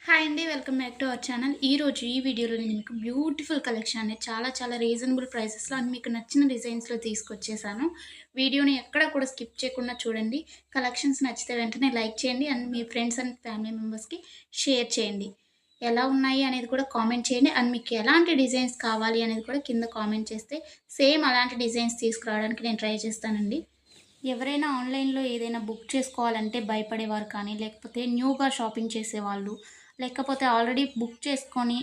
Hi అండి. Welcome back to our channel. ఈరోజు ఈ వీడియోలో నేను మీకు బ్యూటిఫుల్ కలెక్షన్ అనేది చాలా రీజనబుల్ ప్రైసెస్‌లో అండ్ మీకు నచ్చిన డిజైన్స్‌లో తీసుకొచ్చేసాను. వీడియోని ఎక్కడ కూడా స్కిప్ చేయకుండా చూడండి. కలెక్షన్స్ నచ్చితే వెంటనే లైక్ చేయండి and me friends and family మెంబర్స్‌కి షేర్ చేయండి. ఎలా ఉన్నాయి అనేది కూడా కామెంట్ చేయండి. అండ్ మీకు ఎలాంటి డిజైన్స్ కావాలి అనేది కూడా కింద కామెంట్ చేస్తే సేమ్ అలాంటి డిజైన్స్ తీసుకురావడానికి నేను ట్రై చేస్తానండి. ఎవరైనా ఆన్‌లైన్‌లో ఏదైనా బుక్ చేసుకోవాలంటే భయపడేవారు కానీ, లేకపోతే న్యూగా షాపింగ్ చేసేవాళ్ళు, లేకపోతే ఆల్రెడీ బుక్ చేసుకొని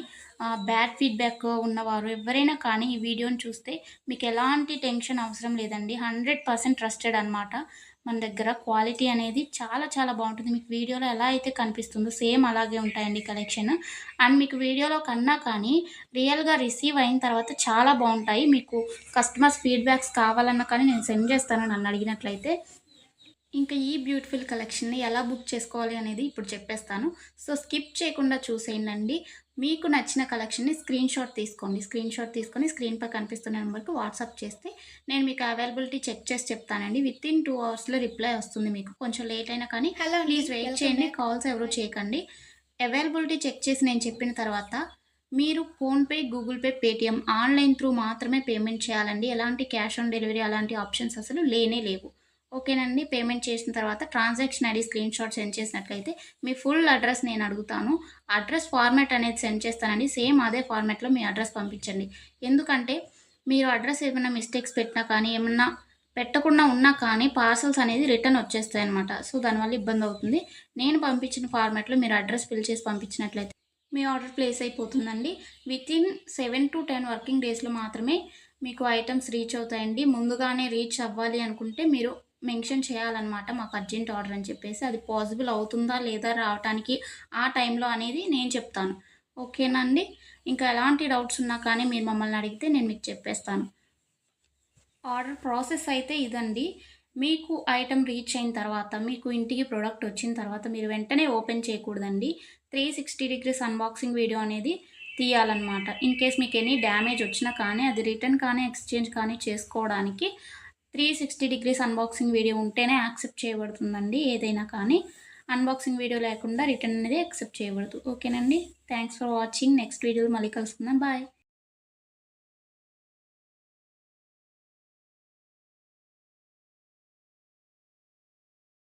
బ్యాడ్ ఫీడ్‌బ్యాక్ ఉన్నవారు ఎవ్వరైనా కానీ ఈ వీడియోని చూస్తే మీకు ఎలాంటి టెన్షన్ అవసరం లేదండి. 100% ట్రస్టెడ్ అనమాట. మన దగ్గర క్వాలిటీ అనేది చాలా బావుంటుంది. మీకు వీడియోలో ఎలా అయితే కనిపిస్తుందో సేమ్ అలాగే ఉంటాయండి కలెక్షన్. అండ్ మీకు వీడియోలో కన్నా కానీ రియల్‌గా రిసీవ్ అయిన తర్వాత చాలా బావుంటాయి. మీకు కస్టమర్స్ ఫీడ్‌బ్యాక్స్ కావాలన్నా కానీ నేను సెండ్ చేస్తాను నన్నడిగినట్లయితే. ఇంకా ఈ బ్యూటిఫుల్ కలెక్షన్‌ని ఎలా బుక్ చేసుకోవాలి అనేది ఇప్పుడు చెప్పేస్తాను. సో, స్కిప్ చేయకుండా చూసేయండండి. మీకు నచ్చిన కలెక్షన్‌ని స్క్రీన్‌షాట్ తీసుకోండి. స్క్రీన్‌షాట్ తీసుకొని స్క్రీన్‌పై కనిపిస్తున్న నంబర్‌కి వాట్సాప్ చేస్తే నేను మీకు అవైలబిలిటీ చెక్ చేసి చెప్తానండి. వితిన్ 2 అవర్స్‌లో రిప్లై వస్తుంది మీకు. కొంచెం లేట్ అయినా కానీ హలో అండి. ప్లీజ్ వెయిట్ వెల్కమ్ చేయండి. బ్యాక్. కాల్స్ ఎవరు చేయకండి. అవైలబిలిటీ చెక్ చేసి నేను చెప్పిన తర్వాత మీరు PhonePe, Google pay, Paytm online through మాత్రమే పేమెంట్ చేయాలండి. ఎలాంటి క్యాష్ ఆన్ డెలివరీ అలాంటి ఆప్షన్స్ అసలు లేనే లేవు. ఓకేనండి. పేమెంట్ చేసిన తర్వాత ట్రాన్సాక్షన్ ఐడీ స్క్రీన్‌షాట్ సెండ్ చేసినట్లయితే మీ ఫుల్ అడ్రెస్ నేను అడుగుతాను. అడ్రెస్ ఫార్మాట్ అనేది సెండ్ చేస్తానండి. సేమ్ అదే ఫార్మాట్‌లో మీ అడ్రెస్ పంపించండి. ఎందుకంటే మీరు అడ్రెస్ ఏమైనా మిస్టేక్స్ పెట్టినా కానీ, ఏమన్నా పెట్టకుండా ఉన్నా కానీ పార్సెల్స్ అనేది రిటర్న్ వచ్చేస్తాయన్నమాట. సో, దానివల్ల ఇబ్బందవుతుంది. నేను పంపించిన ఫార్మాట్‌లో మీరు అడ్రెస్ ఫిల్ చేసి పంపించినట్లయితే మీ ఆర్డర్ ప్లేస్ అయిపోతుందండి. వితిన్ 7-10 వర్కింగ్ డేస్‌లో మాత్రమే మీకు ఐటెమ్స్ రీచ్ అవుతాయండి. ముందుగానే రీచ్ అవ్వాలి అనుకుంటే మీరు మెన్షన్ చేయాలన్నమాట. మాకు అర్జెంట్ ఆర్డర్ అని చెప్పేసి. అది పాసిబుల్ అవుతుందా లేదా రావటానికి ఆ టైంలో అనేది నేను చెప్తాను. ఓకేనా అండి? ఇంకా ఎలాంటి డౌట్స్ ఉన్నా కానీ మీరు మమ్మల్ని అడిగితే నేను మీకు చెప్పేస్తాను. ఆర్డర్ ప్రాసెస్ అయితే ఇదండి. మీకు ఐటెమ్ రీచ్ అయిన తర్వాత, మీకు ఇంటికి ప్రొడక్ట్ వచ్చిన తర్వాత మీరు వెంటనే ఓపెన్ చేయకూడదండి. 360 డిగ్రీస్ అన్బాక్సింగ్ వీడియో అనేది తీయాలన్నమాట. ఇన్ కేస్ మీకు ఎనీ డ్యామేజ్ వచ్చినా కానీ, అది రిటర్న్ కానీ, ఎక్స్‌చేంజ్ కానీ చేసుకోవడానికి 360 డిగ్రీస్ అన్బాక్సింగ్ వీడియో ఉంటేనే యాక్సెప్ట్ చేయబడుతుందండి ఏదైనా కానీ. అన్బాక్సింగ్ వీడియో లేకుండా రిటర్న్ అనేది యాక్సెప్ట్ చేయబడదు. ఓకేనండి. Thanks for watching. నెక్స్ట్ వీడియోలో మళ్ళీ కలుసుకుందాం. బాయ్.